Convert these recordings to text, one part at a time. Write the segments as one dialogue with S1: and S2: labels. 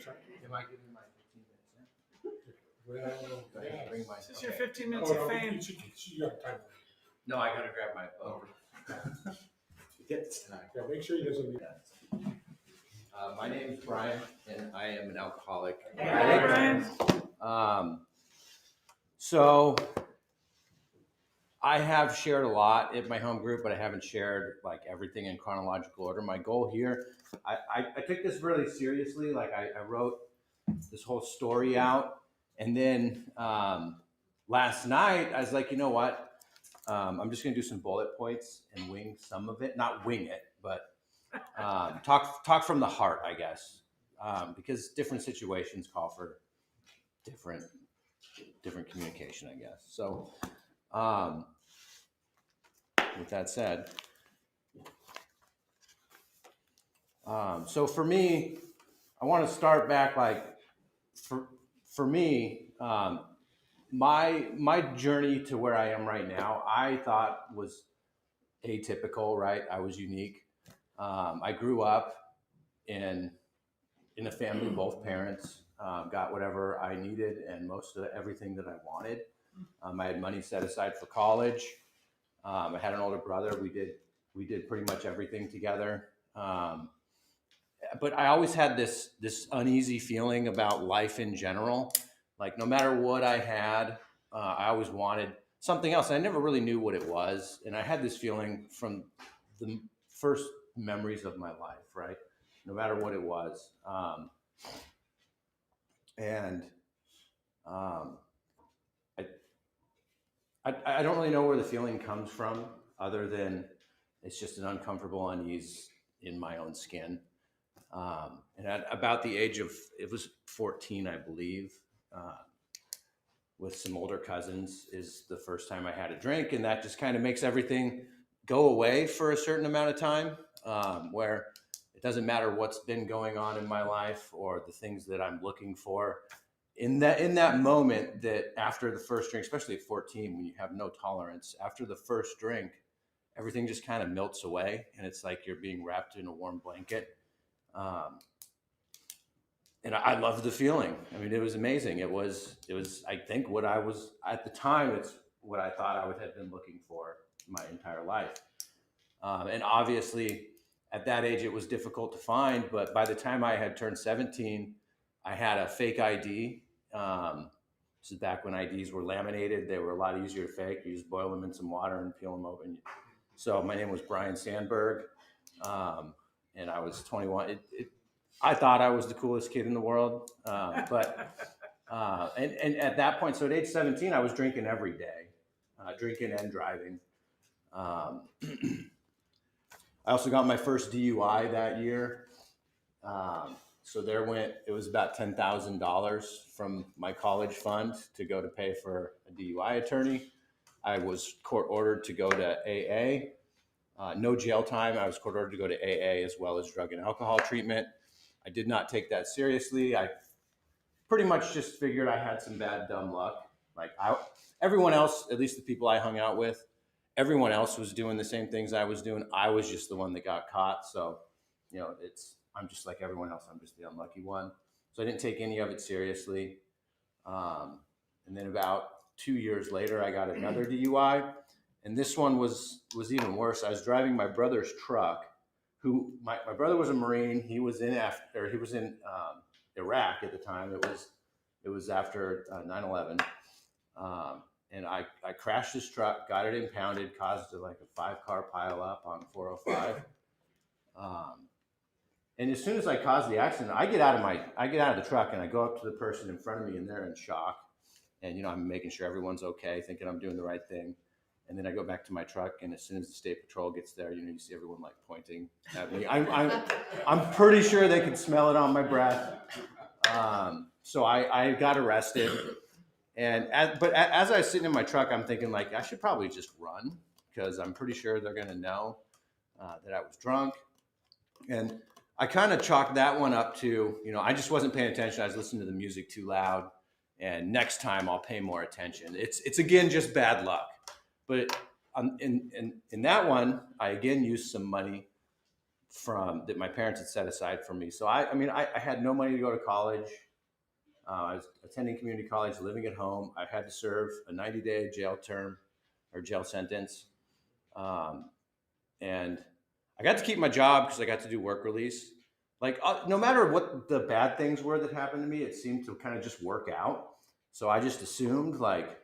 S1: sorry.
S2: Am I giving my 15 minutes? Yeah. Bring my,
S1: This is your 15 minutes of fame.
S3: You got time.
S2: No, I gotta grab my phone. Get this tonight.
S3: Yeah, make sure he doesn't leave.
S2: My name is Brian, and I am an alcoholic.
S1: Hey, Brian.
S2: So I have shared a lot in my home group, but I haven't shared like everything in chronological order. My goal here, I took this really seriously. Like I wrote this whole story out, and then last night I was like, you know what? I'm just gonna do some bullet points and wing some of it. Not wing it, but talk from the heart, I guess, because different situations call for different communication, I guess. So with that said, so for me, I want to start back. Like for me, my journey to where I am right now, I thought was atypical. Right, I was unique. I grew up in a family, both parents got whatever I needed and most of everything that I wanted. I had money set aside for college. I had an older brother. We did pretty much everything together. But I always had this uneasy feeling about life in general. Like no matter what I had, I always wanted something else. I never really knew what it was, and I had this feeling from the first memories of my life. Right, no matter what it was, I don't really know where the feeling comes from, other than it's just an uncomfortable unease in my own skin. And at about the age of, it was 14, I believe, with some older cousins, is the first time I had a drink, and that just kind of makes everything go away for a certain amount of time, where it doesn't matter what's been going on in my life or the things that I'm looking for. In that moment, that after the first drink, especially at 14, when you have no tolerance, after the first drink, everything just kind of melts away, and it's like you're being wrapped in a warm blanket. And I loved the feeling. I mean, it was amazing. It was, I think, what I was at the time. It's what I thought I would have been looking for my entire life. And obviously, at that age, it was difficult to find. But by the time I had turned 17, I had a fake ID. This is back when IDs were laminated. They were a lot easier to fake. You just boil them in some water and peel them open. So my name was Brian Sandberg, and I was 21. I thought I was the coolest kid in the world, but at that point, so at age 17, I was drinking every day, drinking and driving. I also got my first DUI that year. So it was about $10,000 from my college fund to go to pay for a DUI attorney. I was court ordered to go to AA. No jail time. I was court ordered to go to AA as well as drug and alcohol treatment. I did not take that seriously. I pretty much just figured I had some bad, dumb luck. Like everyone else, at least the people I hung out with, everyone else was doing the same things I was doing. I was just the one that got caught. So, I'm just like everyone else. I'm just the unlucky one. So I didn't take any of it seriously. And then about 2 years later, I got another DUI. And this one was even worse. I was driving my brother's truck. My brother was a Marine. He was in Iraq at the time. It was after 9/11. And I crashed his truck, got it impounded, caused like a 5-car pileup on 405. And as soon as I caused the accident, I get out of the truck and I go up to the person in front of me, and they're in shock. And I'm making sure everyone's okay, thinking I'm doing the right thing. And then I go back to my truck, and as soon as the state patrol gets there, you see everyone like pointing at me. I'm pretty sure they could smell it on my breath. So I got arrested, but as I was sitting in my truck, I'm thinking like I should probably just run, because I'm pretty sure they're gonna know that I was drunk. And I kind of chalked that one up to I just wasn't paying attention. I was listening to the music too loud, and next time I'll pay more attention. It's again just bad luck. But in that one, I again used some money from that my parents had set aside for me. So I had no money to go to college. I was attending community college, living at home. I had to serve a 90-day jail term or jail sentence. Um, and I got to keep my job because I got to do work release. Like, no matter what the bad things were that happened to me, it seemed to kind of just work out. So I just assumed, like,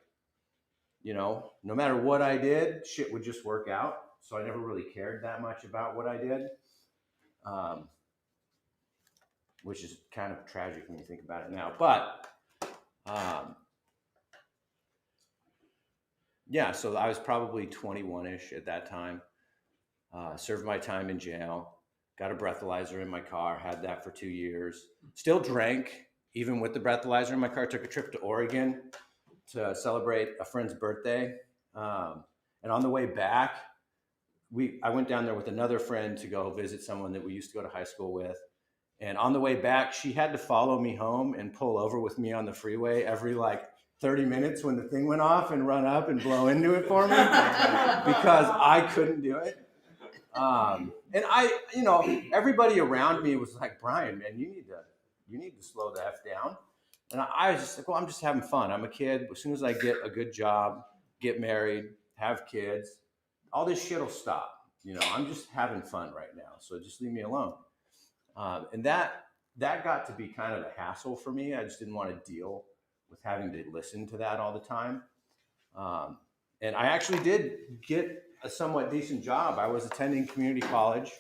S2: no matter what I did, shit would just work out. So I never really cared that much about what I did, which is kind of tragic when you think about it now. But yeah, so I was probably 21-ish at that time. Served my time in jail. Got a breathalyzer in my car. Had that for 2 years. Still drank, even with the breathalyzer in my car. Took a trip to Oregon to celebrate a friend's birthday. And on the way back, I went down there with another friend to go visit someone that we used to go to high school with. And on the way back, she had to follow me home and pull over with me on the freeway every 30 minutes when the thing went off and run up and blow into it for me because I couldn't do it. And everybody around me was like, Brian, man, you need to slow the F down. And I was just like, well, I'm just having fun. I'm a kid. As soon as I get a good job, get married, have kids, all this shit will stop. I'm just having fun right now. So just leave me alone. And that got to be kind of a hassle for me. I just didn't want to deal with having to listen to that all the time. And I actually did get a somewhat decent job. I was attending community college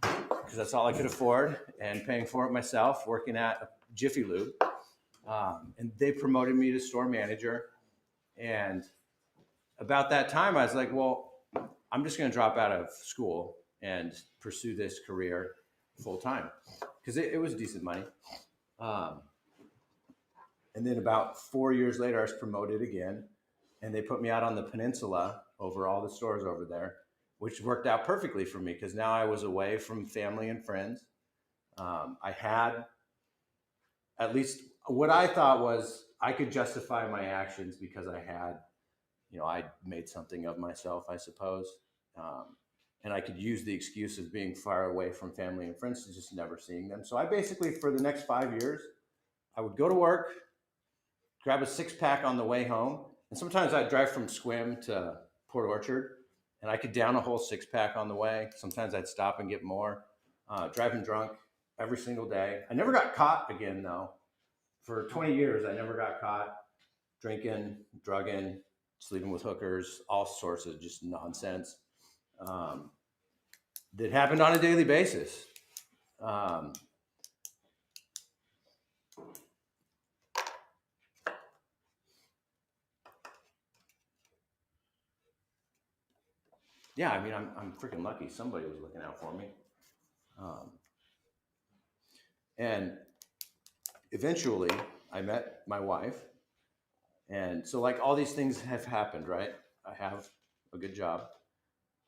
S2: because that's all I could afford and paying for it myself, working at Jiffy Lube. And they promoted me to store manager. And about that time, I was like, well, I'm just going to drop out of school and pursue this career full time because it was decent money. And then about 4 years later, I was promoted again, and they put me out on the peninsula over all the stores over there, which worked out perfectly for me because now I was away from family and friends. I had at least what I thought was I could justify my actions because I had, I made something of myself, I suppose. And I could use the excuse of being far away from family and friends to just never seeing them. So I basically, for the next 5 years, I would go to work, grab a 6-pack on the way home. And sometimes I'd drive from Sequim to Port Orchard and I could down a whole 6-pack on the way. Sometimes I'd stop and get more, driving drunk every single day. I never got caught again though. For 20 years, I never got caught drinking, drugging, sleeping with hookers, all sorts of just nonsense that happened on a daily basis. Yeah, I mean, I'm freaking lucky. Somebody was looking out for me. And eventually I met my wife. And so all these things have happened, right? I have a good job.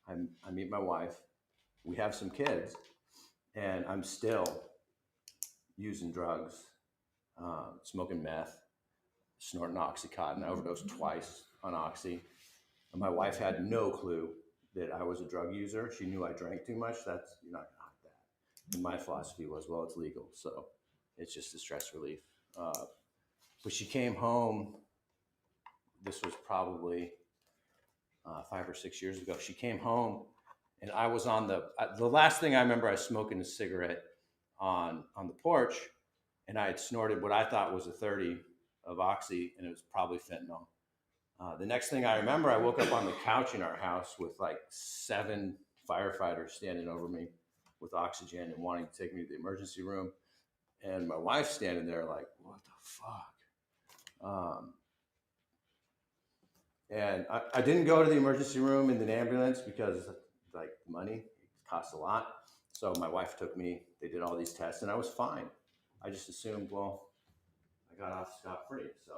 S2: I meet my wife. We have some kids. And I'm still using drugs, smoking meth, snorting Oxycontin. I overdosed twice on Oxy. And my wife had no clue that I was a drug user. She knew I drank too much. You're not gonna hide that. And my philosophy was, well, it's legal, so it's just a stress relief. But she came home. This was probably 5 or 6 years ago. She came home, and I was on the last thing I remember. I was smoking a cigarette on the porch, and I had snorted what I thought was a 30 of Oxy, and it was probably fentanyl. The next thing I remember, I woke up on the couch in our house with 7 firefighters standing over me with oxygen and wanting to take me to the emergency room. And my wife standing there like, what the fuck? And I didn't go to the emergency room in the ambulance because money costs a lot. So my wife took me, they did all these tests and I was fine. I just assumed, well, I got off scot-free. So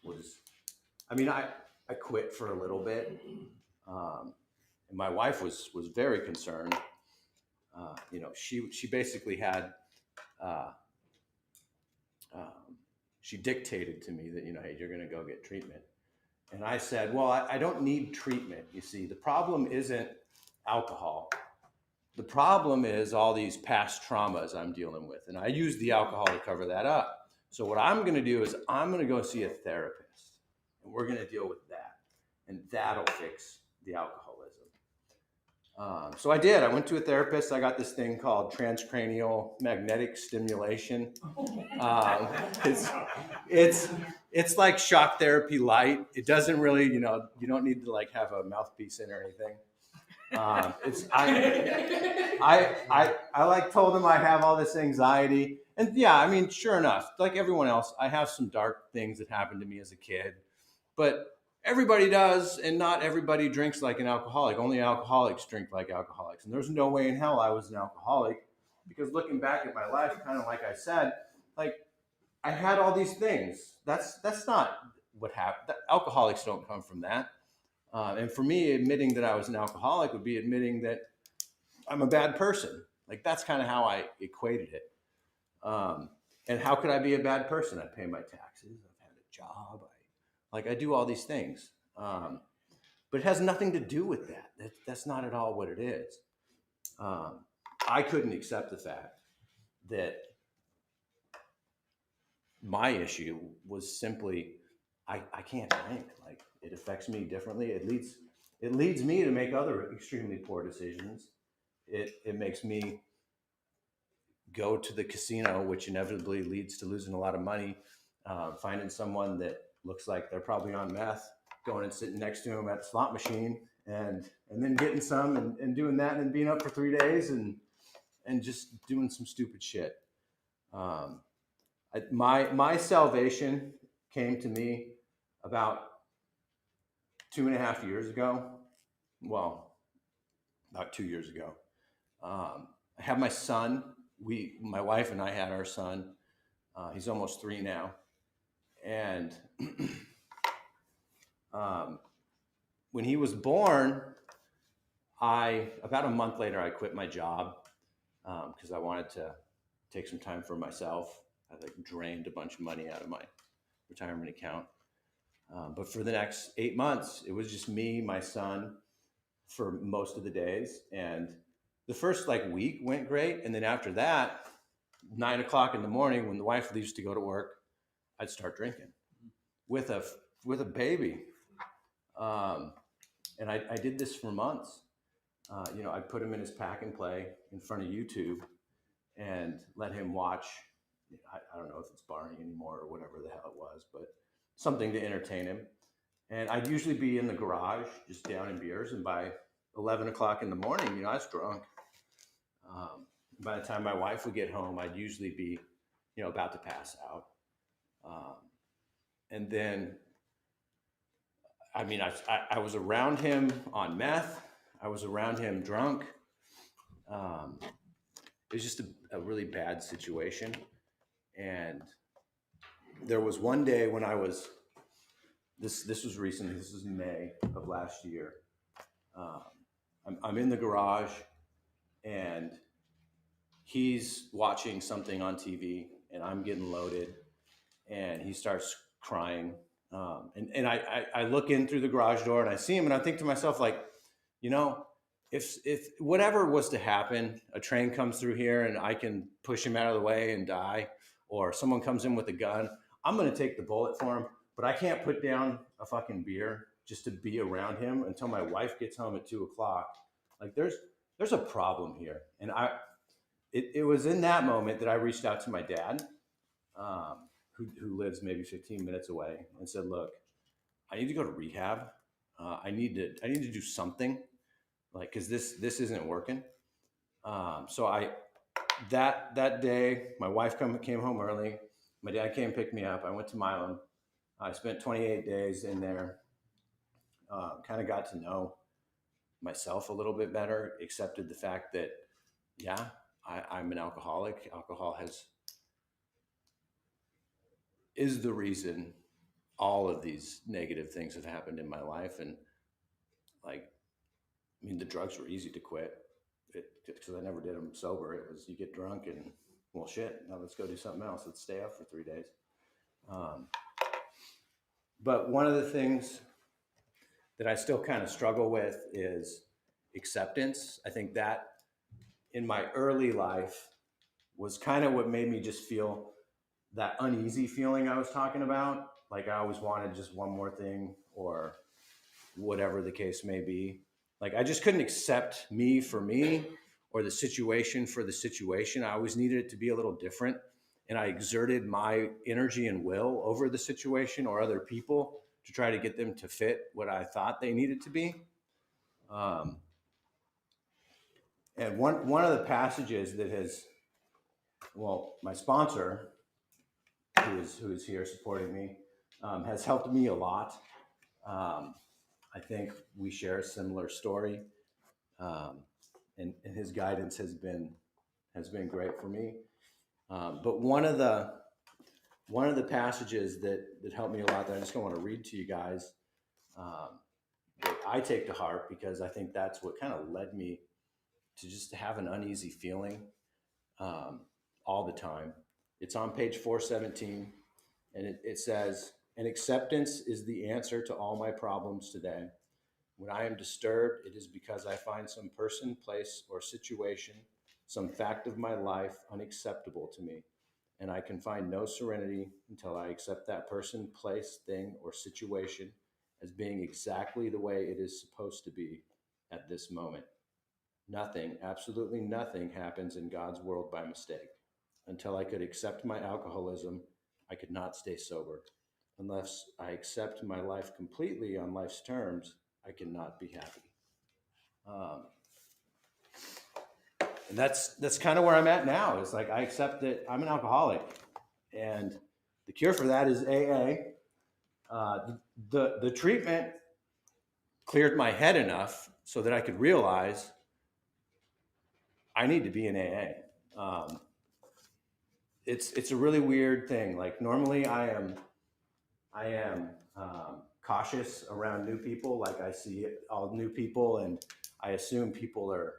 S2: we'll just, I quit for a little bit. And my wife was very concerned. She basically had, she dictated to me that, hey, you're going to go get treatment. And I said, well, I don't need treatment. You see, the problem isn't alcohol. the problem is all these past traumas I'm dealing with, and I use the alcohol to cover that up. So what I'm going to do is I'm going to go see a therapist, and we're going to deal with that, and that'll fix the alcoholism. So I did. I went to a therapist. I got this thing called transcranial magnetic stimulation. It's like shock therapy light. It doesn't really, you don't need to like have a mouthpiece in or anything. I like told him I have all this anxiety, and yeah, I mean, sure enough, like everyone else, I have some dark things that happened to me as a kid, but everybody does, and not everybody drinks like an alcoholic. Only alcoholics drink like alcoholics, and there's no way in hell I was an alcoholic, because looking back at my life, kind of like I said, like I had all these things. That's not what happened. Alcoholics don't come from that. And for me, admitting that I was an alcoholic would be admitting that I'm a bad person. Like that's kind of how I equated it. And how could I be a bad person? I pay my taxes. I've had a job. I do all these things. But it has nothing to do with that. That's not at all what it is. I couldn't accept the fact that my issue was simply I can't drink. Like it affects me differently. It leads me to make other extremely poor decisions. It makes me go to the casino, which inevitably leads to losing a lot of money, finding someone that looks like they're probably on meth, going and sitting next to them at the slot machine, and then getting some and doing that, and then being up for 3 days and just doing some stupid shit. My salvation came to me about 2.5 years ago. Well, about 2 years ago. I have my son. My wife and I had our son. He's almost 3 now. And when he was born, about a month later, I quit my job because I wanted to take some time for myself. I drained a bunch of money out of my retirement account. But for the next 8 months, it was just me, my son, for most of the days. And the first week went great. And then after that, 9 o'clock in the morning, when the wife leaves to go to work, I'd start drinking with a baby. And I did this for months. I'd put him in his pack and play in front of YouTube and let him watch. I don't know if it's Barney anymore or whatever the hell it was, but something to entertain him. And I'd usually be in the garage just down in beers. And by 11 o'clock in the morning, I was drunk. By the time my wife would get home, I'd usually be, about to pass out. And then, I was around him on meth. I was around him drunk. It was just a really bad situation. And there was one day when I was, this was recently, this was May of last year. I'm in the garage and he's watching something on TV and I'm getting loaded and he starts crying. And I look in through the garage door and I see him and I think to myself, if whatever was to happen, a train comes through here and I can push him out of the way and die, or someone comes in with a gun, I'm going to take the bullet for him, but I can't put down a fucking beer just to be around him until my wife gets home at 2 o'clock. There's a problem here. And it was in that moment that I reached out to my dad, who lives maybe 15 minutes away, and said, look, I need to go to rehab. I need to do something, cause this isn't working. So that day, my wife came home early. My dad came pick me up. I went to Milam. I spent 28 days in there. Kind of got to know myself a little bit better, accepted the fact that, yeah, I'm an alcoholic. Alcohol is the reason all of these negative things have happened in my life. And the drugs were easy to quit because I never did them sober. It was, you get drunk and, well, shit, now let's go do something else. Let's stay up for 3 days. But one of the things that I still kind of struggle with is acceptance. I think that in my early life was kind of what made me just feel that uneasy feeling I was talking about. Like I always wanted just one more thing or whatever the case may be. Like I just couldn't accept me for me or the situation for the situation. I always needed it to be a little different. And I exerted my energy and will over the situation or other people to try to get them to fit what I thought they needed to be. And one of the passages that has, well, my sponsor, who is here supporting me, has helped me a lot. I think we share a similar story, and his guidance has been great for me. But one of the passages that helped me a lot that I just want to read to you guys, that I take to heart because I think that's what kind of led me to just have an uneasy feeling all the time. It's on page 417, and it says, "An acceptance is the answer to all my problems today. When I am disturbed, it is because I find some person, place, or situation, some fact of my life unacceptable to me, and I can find no serenity until I accept that person, place, thing, or situation as being exactly the way it is supposed to be at this moment. Nothing, absolutely nothing happens in God's world by mistake. Until I could accept my alcoholism, I could not stay sober. Unless I accept my life completely on life's terms, I cannot be happy." And that's kind of where I'm at now. It's like I accept that I'm an alcoholic, and the cure for that is AA. The treatment cleared my head enough so that I could realize I need to be in AA. It's a really weird thing. Like normally I am cautious around new people. Like I see all new people and I assume people are,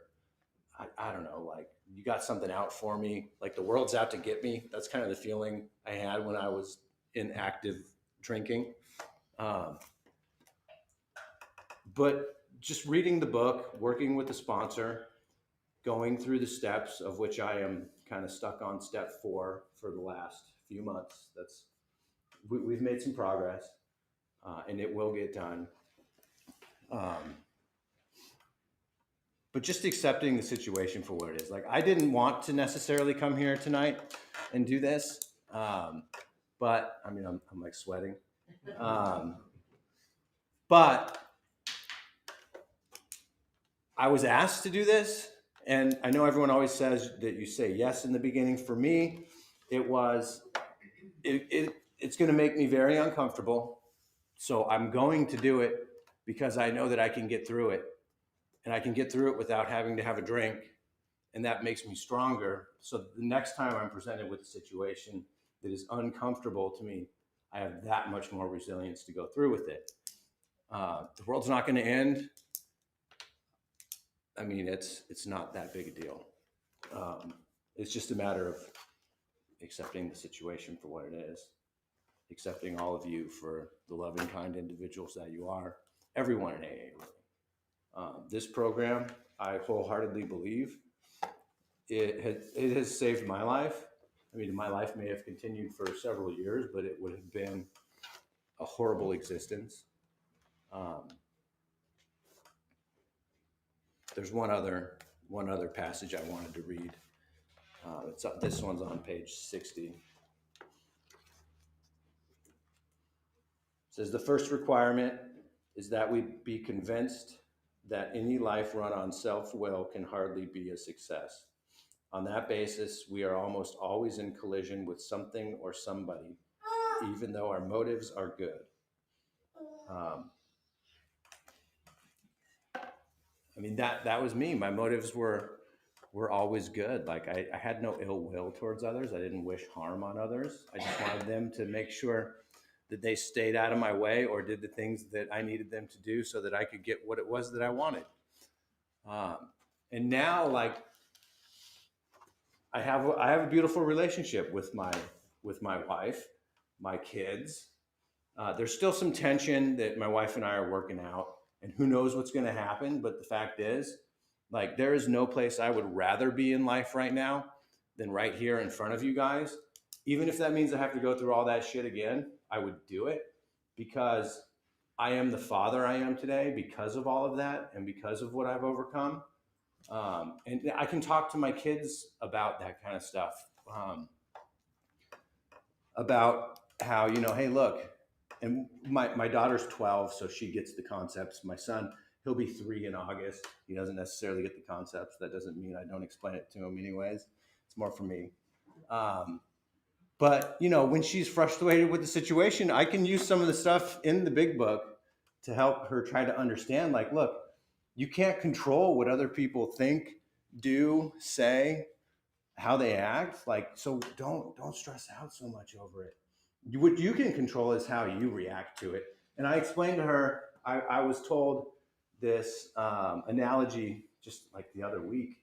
S2: I don't know, like you got something out for me. Like the world's out to get me. That's kind of the feeling I had when I was in active drinking. But just reading the book, working with the sponsor, going through the steps of which I am kind of stuck on step 4 for the last few months. We've made some progress, and it will get done. But just accepting the situation for what it is. Like I didn't want to necessarily come here tonight and do this, but I mean I'm like sweating. But I was asked to do this, and I know everyone always says that you say yes in the beginning. For me, it's going to make me very uncomfortable. So I'm going to do it because I know that I can get through it, and I can get through it without having to have a drink, and that makes me stronger. So the next time I'm presented with a situation that is uncomfortable to me, I have that much more resilience to go through with it. The world's not going to end. I mean, it's not that big a deal. It's just a matter of accepting the situation for what it is, accepting all of you for the loving, kind individuals that you are, everyone in AA, really. This program, I wholeheartedly believe, it has saved my life. I mean, my life may have continued for several years, but it would have been a horrible existence. There's one other passage I wanted to read. This one's on page 60. It says, "The first requirement is that we be convinced that any life run on self-will can hardly be a success. On that basis, we are almost always in collision with something or somebody, even though our motives are good." I mean, that was me. My motives were always good. Like I had no ill will towards others. I didn't wish harm on others. I just wanted them to make sure that they stayed out of my way or did the things that I needed them to do so that I could get what it was that I wanted. And now, like, I have a beautiful relationship with my wife, my kids. There's still some tension that my wife and I are working out, and who knows what's going to happen. But the fact is, Like, there is no place I would rather be in life right now than right here in front of you guys. Even if that means I have to go through all that shit again, I would do it, because I am the father I am today because of all of that and because of what I've overcome. And I can talk to my kids about that kind of stuff. About how, you know, hey, look, and my daughter's 12, so she gets the concepts. My son, he'll be 3 in August. He doesn't necessarily get the concepts. That doesn't mean I don't explain it to him anyways. It's more for me. But, you know, when she's frustrated with the situation, I can use some of the stuff in the big book to help her try to understand, like, look, you can't control what other people think, do, say, how they act. Like, so don't stress out so much over it. What you can control is how you react to it. And I explained to her, I was told this analogy just like the other week.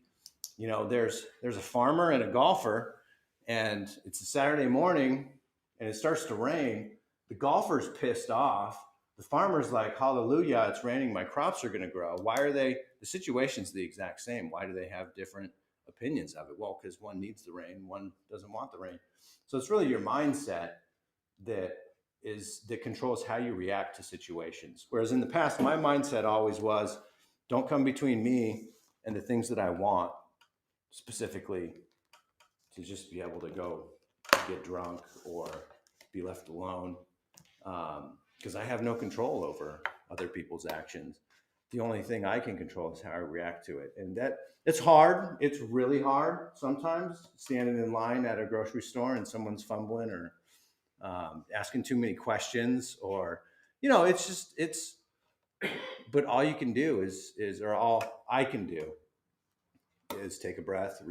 S2: You know, there's a farmer and a golfer, and it's a Saturday morning and it starts to rain. The golfer's pissed off. The farmer's like, hallelujah, it's raining, my crops are going to grow. Why are they, the situation's the exact same. Why do they have different opinions of it? Well, because one needs the rain, one doesn't want the rain. So it's really your mindset that controls how you react to situations. Whereas in the past, my mindset always was, don't come between me and the things that I want, specifically to just be able to go get drunk or be left alone, because I have no control over other people's actions. The only thing I can control is how I react to it. And that, it's hard. It's really hard sometimes, standing in line at a grocery store and someone's fumbling or asking too many questions, or, you know, it's just, but all you can do or all I can do is take a breath,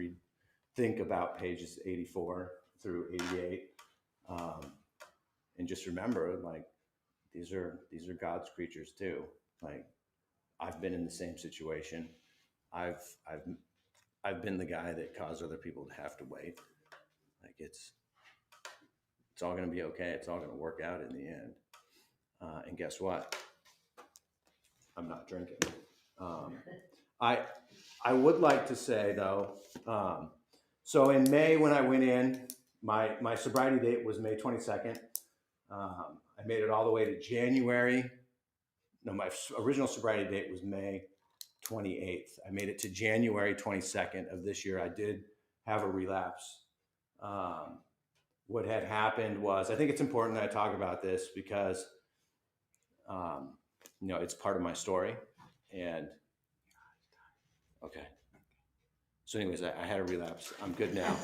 S2: think about pages 84 through 88, and just remember, like, these are God's creatures too. Like, I've been in the same situation. I've been the guy that caused other people to have to wait. Like, it's all going to be okay. It's all going to work out in the end. And guess what? I'm not drinking. I would like to say though, so in May when I went in, my sobriety date was May 22nd. I made it all the way to January. No, my original sobriety date was May 28th. I made it to January 22nd of this year. I did have a relapse. What had happened was, I think it's important that I talk about this because, you know, it's part of my story. And okay. So anyways, I had a relapse. I'm good now.